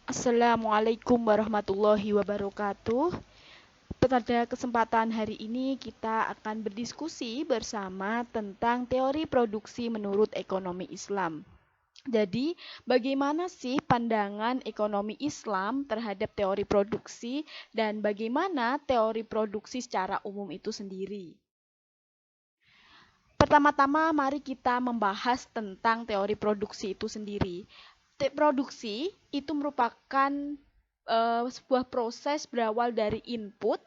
Assalamualaikum warahmatullahi wabarakatuh. Pada kesempatan hari ini kita akan berdiskusi bersama tentang teori produksi menurut ekonomi Islam. Jadi, bagaimana sih pandangan ekonomi Islam terhadap teori produksi dan bagaimana teori produksi secara umum itu sendiri? Pertama-tama, mari kita membahas tentang teori produksi itu sendiri. Produksi itu merupakan sebuah proses berawal dari input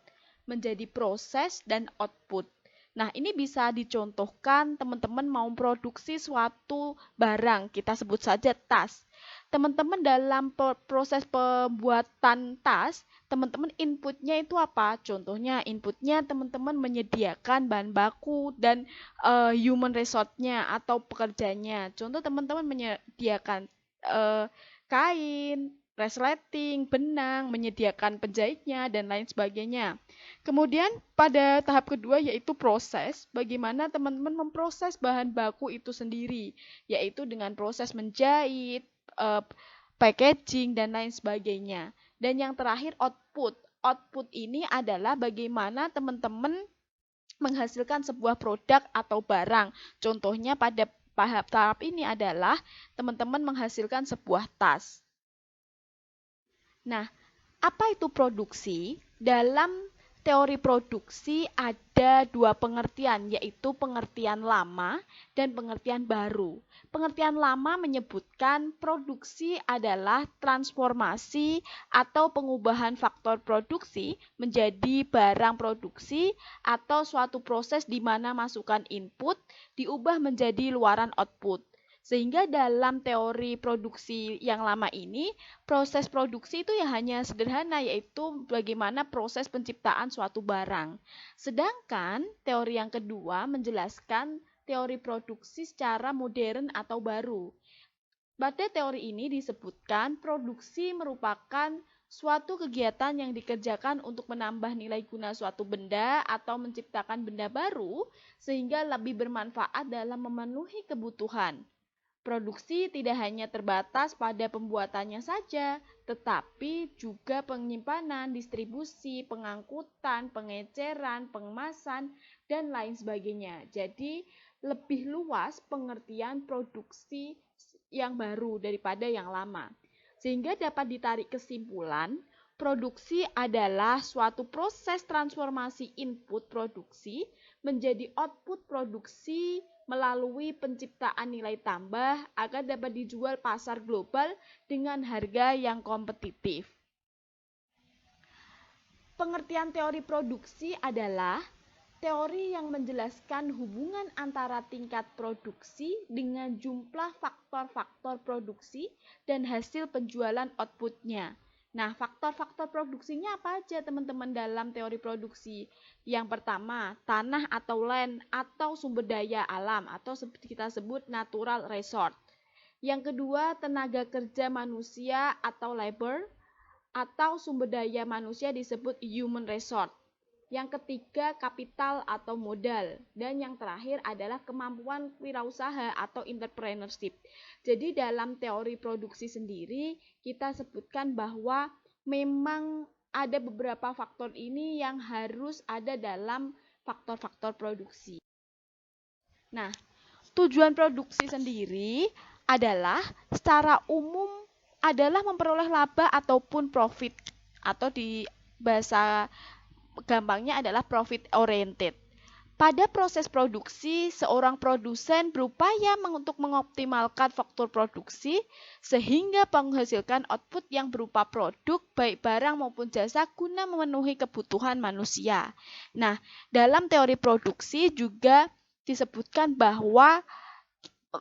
menjadi proses dan output. Nah, ini bisa dicontohkan teman-teman mau produksi suatu barang, kita sebut saja tas. Teman-teman dalam proses pembuatan tas, teman-teman inputnya itu apa? Contohnya inputnya teman-teman menyediakan bahan baku dan human resource-nya atau pekerjanya. Contoh teman-teman menyediakan kain, resleting, benang, menyediakan penjahitnya, dan lain sebagainya. Kemudian pada tahap kedua yaitu proses, bagaimana teman-teman memproses bahan baku itu sendiri, yaitu dengan proses menjahit, packaging, dan lain sebagainya. Dan yang terakhir output. Output ini adalah bagaimana teman-teman menghasilkan sebuah produk atau barang. Contohnya pada tahap ini adalah teman-teman menghasilkan sebuah tas. Nah, apa itu produksi? Dalam teori produksi ada dua pengertian, yaitu pengertian lama dan pengertian baru. Pengertian lama menyebutkan produksi adalah transformasi atau pengubahan faktor produksi menjadi barang produksi atau suatu proses di mana masukan input diubah menjadi luaran output. Sehingga dalam teori produksi yang lama ini, proses produksi itu ya hanya sederhana, yaitu bagaimana proses penciptaan suatu barang. Sedangkan teori yang kedua menjelaskan teori produksi secara modern atau baru. Pada teori ini disebutkan produksi merupakan suatu kegiatan yang dikerjakan untuk menambah nilai guna suatu benda atau menciptakan benda baru sehingga lebih bermanfaat dalam memenuhi kebutuhan. Produksi tidak hanya terbatas pada pembuatannya saja, tetapi juga penyimpanan, distribusi, pengangkutan, pengeceran, pengemasan, dan lain sebagainya. Jadi, lebih luas pengertian produksi yang baru daripada yang lama. Sehingga dapat ditarik kesimpulan, produksi adalah suatu proses transformasi input produksi menjadi output produksi melalui penciptaan nilai tambah agar dapat dijual pasar global dengan harga yang kompetitif. Pengertian teori produksi adalah teori yang menjelaskan hubungan antara tingkat produksi dengan jumlah faktor-faktor produksi dan hasil penjualan outputnya. Nah, faktor-faktor produksinya apa aja teman-teman dalam teori produksi? Yang pertama, tanah atau land atau sumber daya alam atau kita sebut natural resource. Yang kedua, tenaga kerja manusia atau labor atau sumber daya manusia disebut human resource. Yang ketiga, kapital atau modal. Dan yang terakhir adalah kemampuan wirausaha atau entrepreneurship. Jadi dalam teori produksi sendiri, kita sebutkan bahwa memang ada beberapa faktor ini yang harus ada dalam faktor-faktor produksi. Nah, tujuan produksi sendiri adalah secara umum adalah memperoleh laba ataupun profit, atau di bahasa gampangnya adalah profit oriented. Pada proses produksi, seorang produsen berupaya untuk mengoptimalkan faktor produksi sehingga menghasilkan output yang berupa produk baik barang maupun jasa guna memenuhi kebutuhan manusia. Nah, dalam teori produksi juga disebutkan bahwa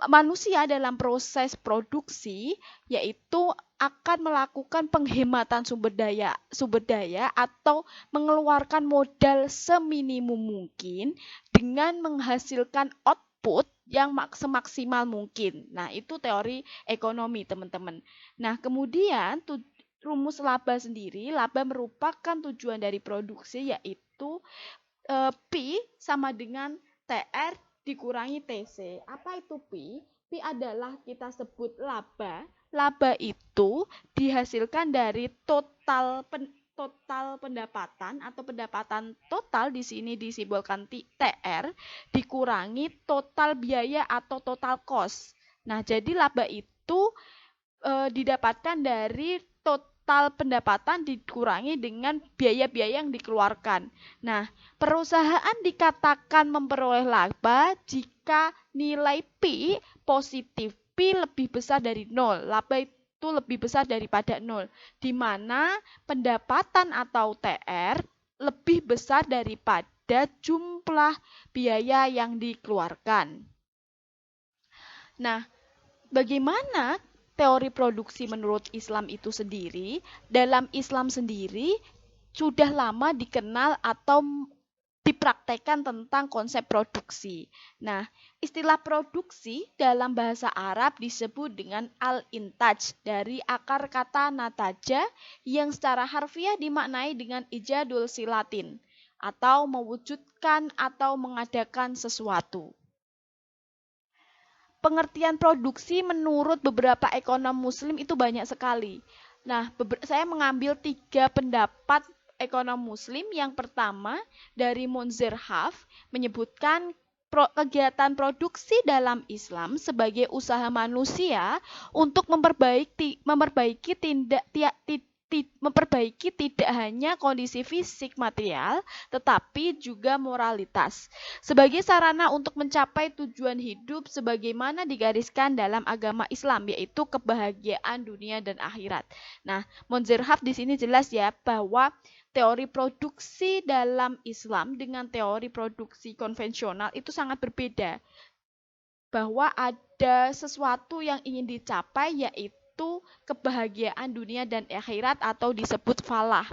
manusia dalam proses produksi yaitu akan melakukan penghematan sumber daya atau mengeluarkan modal seminimum mungkin dengan menghasilkan output yang semaksimal mungkin. Nah, itu teori ekonomi, teman-teman. Nah, kemudian rumus laba sendiri, laba merupakan tujuan dari produksi yaitu P sama dengan TR dikurangi TC. Apa itu Pi? Pi adalah kita sebut laba laba itu dihasilkan dari total pendapatan atau pendapatan total di sini disimbolkan TR dikurangi total biaya atau total cost. Nah, jadi laba itu didapatkan dari total pendapatan dikurangi dengan biaya-biaya yang dikeluarkan. Nah, perusahaan dikatakan memperoleh laba jika nilai P positif. P lebih besar dari 0. Laba itu lebih besar daripada 0. Di mana pendapatan atau TR lebih besar daripada jumlah biaya yang dikeluarkan. Nah, bagaimana teori produksi menurut Islam itu sendiri? Dalam Islam sendiri sudah lama dikenal atau dipraktekkan tentang konsep produksi. Nah, istilah produksi dalam bahasa Arab disebut dengan al-intaj dari akar kata nataja yang secara harfiah dimaknai dengan ijadul silatin atau mewujudkan atau mengadakan sesuatu. Pengertian produksi menurut beberapa ekonom muslim itu banyak sekali. Nah, saya mengambil 3 pendapat ekonom muslim. Yang pertama dari Munzir Haf menyebutkan kegiatan produksi dalam Islam sebagai usaha manusia untuk memperbaiki tidak hanya kondisi fisik material, tetapi juga moralitas. Sebagai sarana untuk mencapai tujuan hidup sebagaimana digariskan dalam agama Islam, yaitu kebahagiaan dunia dan akhirat. Nah, Munzir Haf di sini jelas ya bahwa teori produksi dalam Islam dengan teori produksi konvensional itu sangat berbeda. Bahwa ada sesuatu yang ingin dicapai yaitu kebahagiaan dunia dan akhirat atau disebut falah.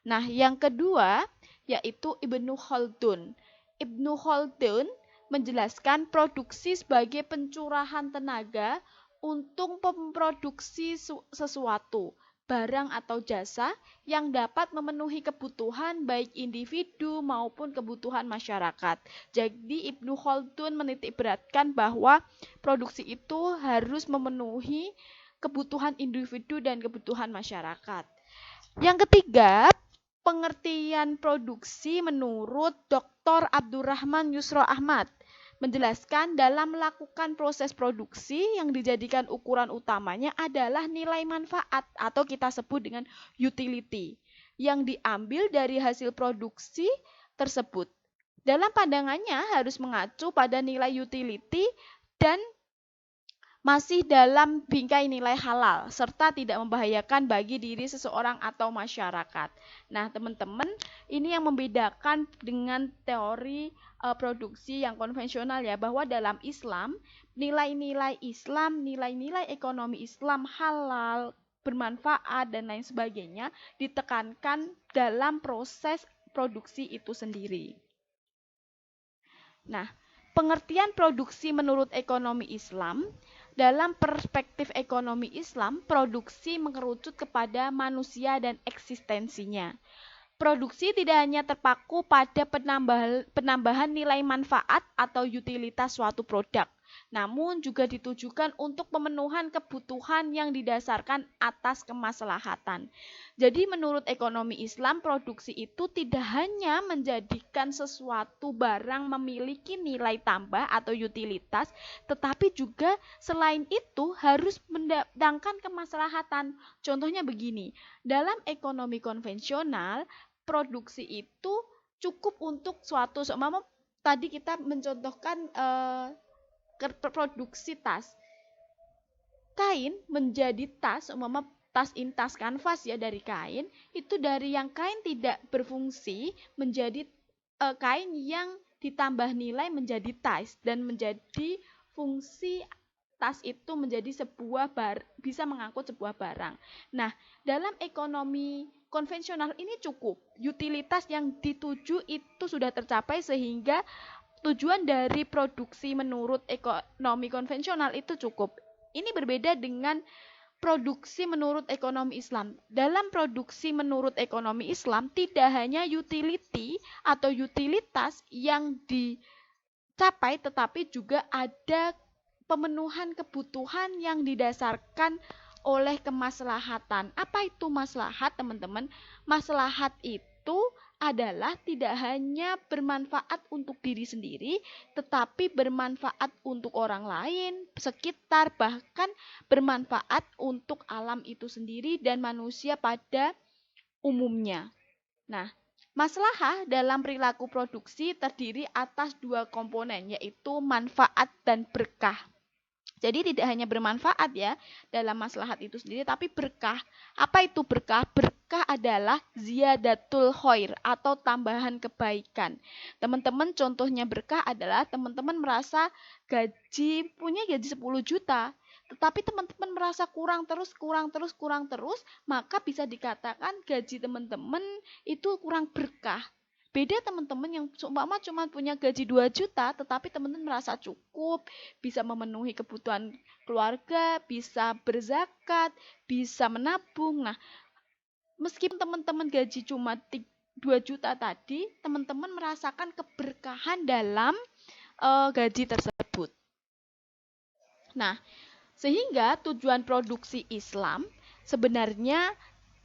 Nah, yang kedua yaitu Ibnu Khaldun. Ibnu Khaldun menjelaskan produksi sebagai pencurahan tenaga untuk memproduksi sesuatu, barang atau jasa yang dapat memenuhi kebutuhan baik individu maupun kebutuhan masyarakat. Jadi Ibnu Khaldun menitikberatkan bahwa produksi itu harus memenuhi kebutuhan individu dan kebutuhan masyarakat. Yang ketiga, pengertian produksi menurut Dr. Abdurrahman Yusro Ahmad menjelaskan dalam melakukan proses produksi yang dijadikan ukuran utamanya adalah nilai manfaat atau kita sebut dengan utility yang diambil dari hasil produksi tersebut. Dalam pandangannya harus mengacu pada nilai utility dan masih dalam bingkai nilai halal, serta tidak membahayakan bagi diri seseorang atau masyarakat. Nah, teman-teman, ini yang membedakan dengan teori produksi yang konvensional ya, bahwa dalam Islam, nilai-nilai Islam, nilai-nilai ekonomi Islam halal, bermanfaat, dan lain sebagainya ditekankan dalam proses produksi itu sendiri. Nah, pengertian produksi menurut ekonomi Islam. Dalam perspektif ekonomi Islam, produksi mengerucut kepada manusia dan eksistensinya. Produksi tidak hanya terpaku pada penambahan nilai manfaat atau utilitas suatu produk, namun juga ditujukan untuk pemenuhan kebutuhan yang didasarkan atas kemaslahatan. Jadi menurut ekonomi Islam, produksi itu tidak hanya menjadikan sesuatu barang memiliki nilai tambah atau utilitas, tetapi juga selain itu harus mendatangkan kemaslahatan. Contohnya begini, dalam ekonomi konvensional, produksi itu cukup untuk suatu, seumpama tadi kita mencontohkan produksi tas. Kain menjadi tas, umpama tas intas kanvas ya dari kain, itu dari yang kain tidak berfungsi menjadi kain yang ditambah nilai menjadi tas dan menjadi fungsi tas itu menjadi bisa mengangkut sebuah barang. Nah, dalam ekonomi konvensional ini cukup. Utilitas yang dituju itu sudah tercapai sehingga tujuan dari produksi menurut ekonomi konvensional itu cukup. Ini berbeda dengan produksi menurut ekonomi Islam. Dalam produksi menurut ekonomi Islam tidak hanya utility atau utilitas yang dicapai, tetapi juga ada pemenuhan kebutuhan yang didasarkan oleh kemaslahatan. Apa itu maslahat, teman-teman? Maslahat itu adalah tidak hanya bermanfaat untuk diri sendiri, tetapi bermanfaat untuk orang lain, sekitar, bahkan bermanfaat untuk alam itu sendiri dan manusia pada umumnya. Nah, maslahah dalam perilaku produksi terdiri atas dua komponen, yaitu manfaat dan berkah. Jadi tidak hanya bermanfaat ya dalam maslahat itu sendiri, tapi berkah. Apa itu berkah? Berkah adalah ziyadatul khair atau tambahan kebaikan. Teman-teman, contohnya berkah adalah teman-teman merasa punya gaji 10 juta, tetapi teman-teman merasa kurang terus, maka bisa dikatakan gaji teman-teman itu kurang berkah. Beda teman-teman yang seumpama cuma punya gaji 2 juta, tetapi teman-teman merasa cukup, bisa memenuhi kebutuhan keluarga, bisa berzakat, bisa menabung. Nah, meskipun teman-teman gaji cuma 2 juta tadi, teman-teman merasakan keberkahan dalam gaji tersebut. Nah, sehingga tujuan produksi Islam sebenarnya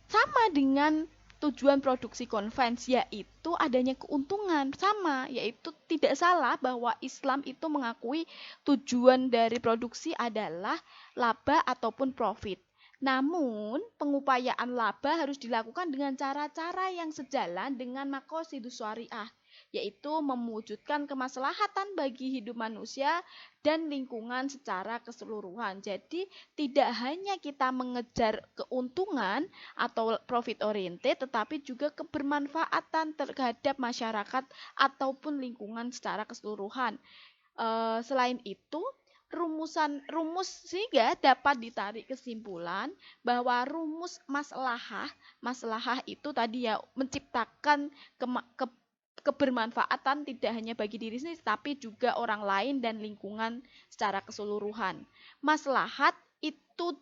sama dengan tujuan produksi konvensi, yaitu adanya keuntungan. Sama, yaitu tidak salah bahwa Islam itu mengakui tujuan dari produksi adalah laba ataupun profit. Namun, pengupayaan laba harus dilakukan dengan cara-cara yang sejalan dengan maqasidus syariah, yaitu mewujudkan kemaslahatan bagi hidup manusia dan lingkungan secara keseluruhan. Jadi, tidak hanya kita mengejar keuntungan atau profit oriented, tetapi juga kebermanfaatan terhadap masyarakat ataupun lingkungan secara keseluruhan. Selain itu, rumus sehingga dapat ditarik kesimpulan bahwa rumus maslahah itu tadi ya menciptakan kebermanfaatan tidak hanya bagi diri sendiri tapi juga orang lain dan lingkungan secara keseluruhan. Maslahat itu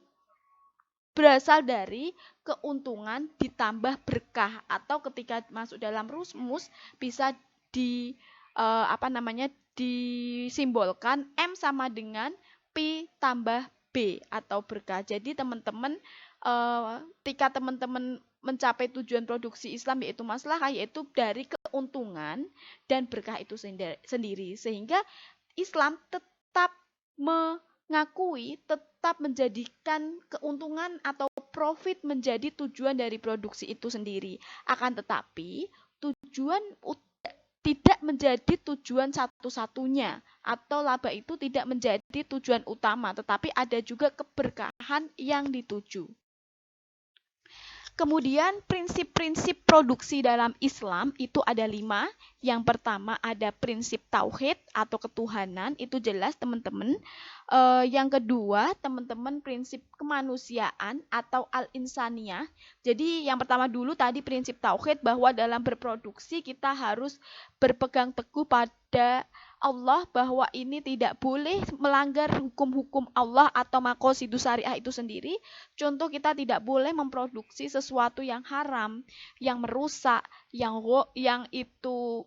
berasal dari keuntungan ditambah berkah, atau ketika masuk dalam rumus bisa disimbolkan M sama dengan P tambah B atau berkah. Jadi teman-teman ketika teman-teman mencapai tujuan produksi Islam yaitu maslahah, yaitu dari keuntungan dan berkah itu sendiri, sehingga Islam tetap mengakui, tetap menjadikan keuntungan atau profit menjadi tujuan dari produksi itu sendiri. Akan tetapi tujuan tidak menjadi tujuan satu-satunya, atau laba itu tidak menjadi tujuan utama, tetapi ada juga keberkahan yang dituju. Kemudian prinsip-prinsip produksi dalam Islam itu ada 5. Yang pertama ada prinsip tauhid atau ketuhanan, itu jelas teman-teman. Yang kedua teman-teman prinsip kemanusiaan atau al-insaniyah. Jadi yang pertama dulu tadi prinsip tauhid, bahwa dalam berproduksi kita harus berpegang teguh pada Allah, bahwa ini tidak boleh melanggar hukum-hukum Allah atau maqasidus syariah itu sendiri. Contoh, kita tidak boleh memproduksi sesuatu yang haram, yang merusak, yang itu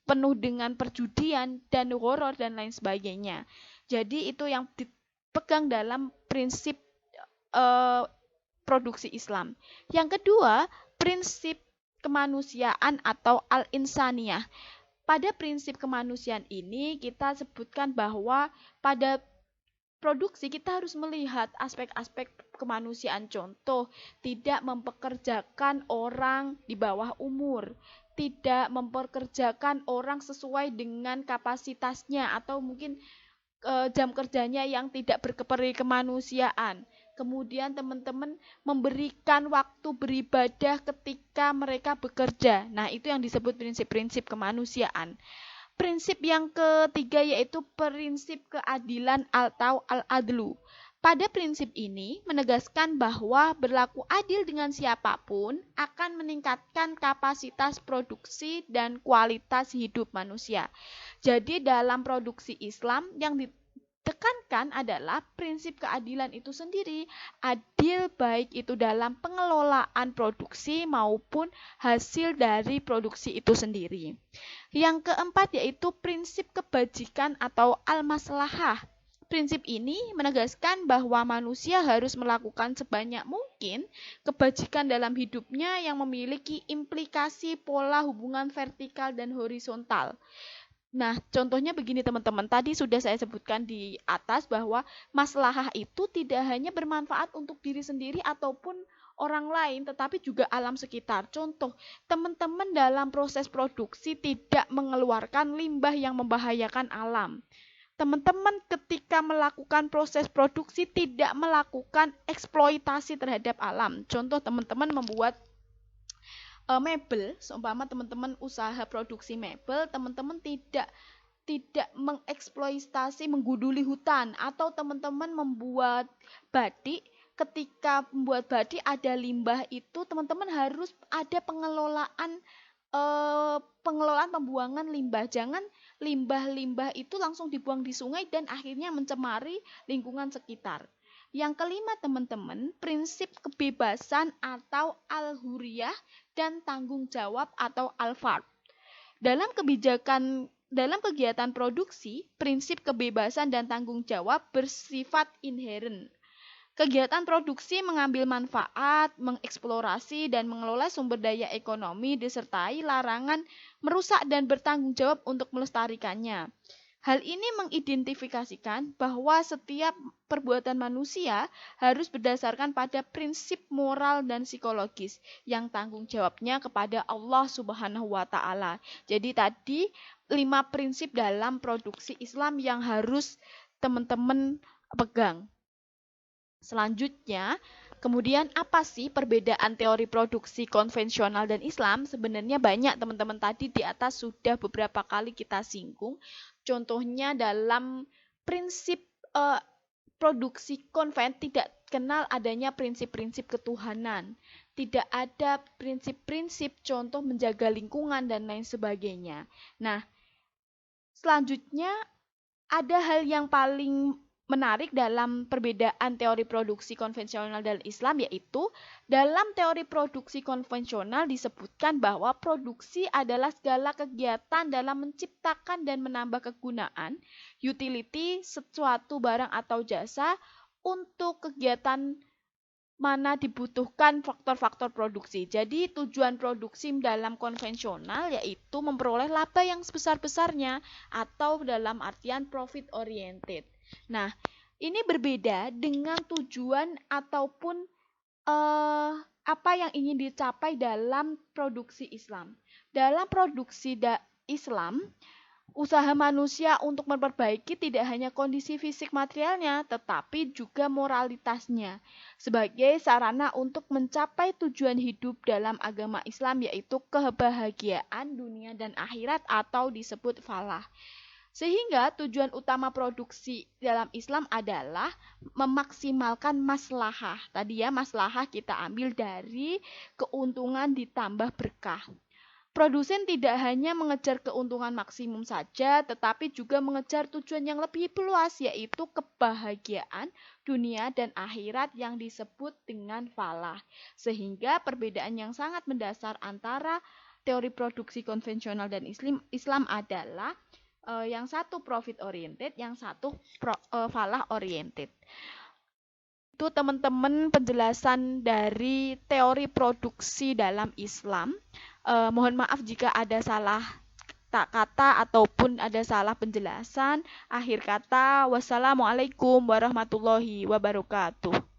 penuh dengan perjudian dan horor dan lain sebagainya. Jadi itu yang dipegang dalam prinsip produksi Islam. Yang kedua, prinsip kemanusiaan atau al-insaniyah. Pada prinsip kemanusiaan ini kita sebutkan bahwa pada produksi kita harus melihat aspek-aspek kemanusiaan. Contoh, tidak mempekerjakan orang di bawah umur, tidak mempekerjakan orang sesuai dengan kapasitasnya atau mungkin jam kerjanya yang tidak berkeperi kemanusiaan. Kemudian teman-teman memberikan waktu beribadah ketika mereka bekerja. Nah, itu yang disebut prinsip-prinsip kemanusiaan. Prinsip yang ketiga yaitu prinsip keadilan atau al-adlu. Pada prinsip ini menegaskan bahwa berlaku adil dengan siapapun akan meningkatkan kapasitas produksi dan kualitas hidup manusia. Jadi dalam produksi Islam yang ditekankan adalah prinsip keadilan itu sendiri. Adil baik itu dalam pengelolaan produksi maupun hasil dari produksi itu sendiri. Yang keempat yaitu prinsip kebajikan atau al-maslahah. Prinsip ini menegaskan bahwa manusia harus melakukan sebanyak mungkin kebajikan dalam hidupnya yang memiliki implikasi pola hubungan vertikal dan horizontal. Nah, contohnya begini teman-teman, tadi sudah saya sebutkan di atas bahwa maslahah itu tidak hanya bermanfaat untuk diri sendiri ataupun orang lain, tetapi juga alam sekitar. Contoh, teman-teman dalam proses produksi tidak mengeluarkan limbah yang membahayakan alam. Teman-teman ketika melakukan proses produksi tidak melakukan eksploitasi terhadap alam. Contoh, teman-teman membuat mebel, seumpama teman-teman usaha produksi mebel, teman-teman tidak mengeksploitasi, menggunduli hutan, atau teman-teman membuat batik, ketika membuat batik ada limbah itu, teman-teman harus ada pengelolaan pembuangan limbah. Jangan limbah-limbah itu langsung dibuang di sungai dan akhirnya mencemari lingkungan sekitar. Yang kelima teman-teman, prinsip kebebasan atau al-huriyah dan tanggung jawab atau al-fard. Dalam kegiatan produksi, prinsip kebebasan dan tanggung jawab bersifat inheren. Kegiatan produksi mengambil manfaat, mengeksplorasi, dan mengelola sumber daya ekonomi disertai larangan merusak dan bertanggung jawab untuk melestarikannya. Hal ini mengidentifikasikan bahwa setiap perbuatan manusia harus berdasarkan pada prinsip moral dan psikologis yang tanggung jawabnya kepada Allah Subhanahu wa Ta'ala. Jadi tadi 5 prinsip dalam produksi Islam yang harus teman-teman pegang. Selanjutnya, kemudian apa sih perbedaan teori produksi konvensional dan Islam? Sebenarnya banyak teman-teman, tadi di atas sudah beberapa kali kita singgung. Contohnya dalam prinsip produksi konven tidak kenal adanya prinsip-prinsip ketuhanan. Tidak ada prinsip-prinsip contoh menjaga lingkungan dan lain sebagainya. Nah, selanjutnya ada hal yang paling menarik dalam perbedaan teori produksi konvensional dan Islam, yaitu dalam teori produksi konvensional disebutkan bahwa produksi adalah segala kegiatan dalam menciptakan dan menambah kegunaan, utility, sesuatu barang atau jasa untuk kegiatan mana dibutuhkan faktor-faktor produksi. Jadi tujuan produksi dalam konvensional yaitu memperoleh laba yang sebesar-besarnya atau dalam artian profit oriented. Nah, ini berbeda dengan tujuan ataupun apa yang ingin dicapai dalam produksi Islam. Dalam produksi Islam, usaha manusia untuk memperbaiki tidak hanya kondisi fisik materialnya, tetapi juga moralitasnya sebagai sarana untuk mencapai tujuan hidup dalam agama Islam, yaitu kebahagiaan dunia dan akhirat atau disebut falah. Sehingga tujuan utama produksi dalam Islam adalah memaksimalkan maslahah. Tadi ya, maslahah kita ambil dari keuntungan ditambah berkah. Produsen tidak hanya mengejar keuntungan maksimum saja, tetapi juga mengejar tujuan yang lebih luas, yaitu kebahagiaan dunia dan akhirat yang disebut dengan falah. Sehingga perbedaan yang sangat mendasar antara teori produksi konvensional dan Islam adalah yang satu profit oriented, yang satu falah oriented. Itu teman-teman penjelasan dari teori produksi dalam Islam. Mohon maaf jika ada salah kata ataupun ada salah penjelasan. Akhir kata, wassalamualaikum warahmatullahi wabarakatuh.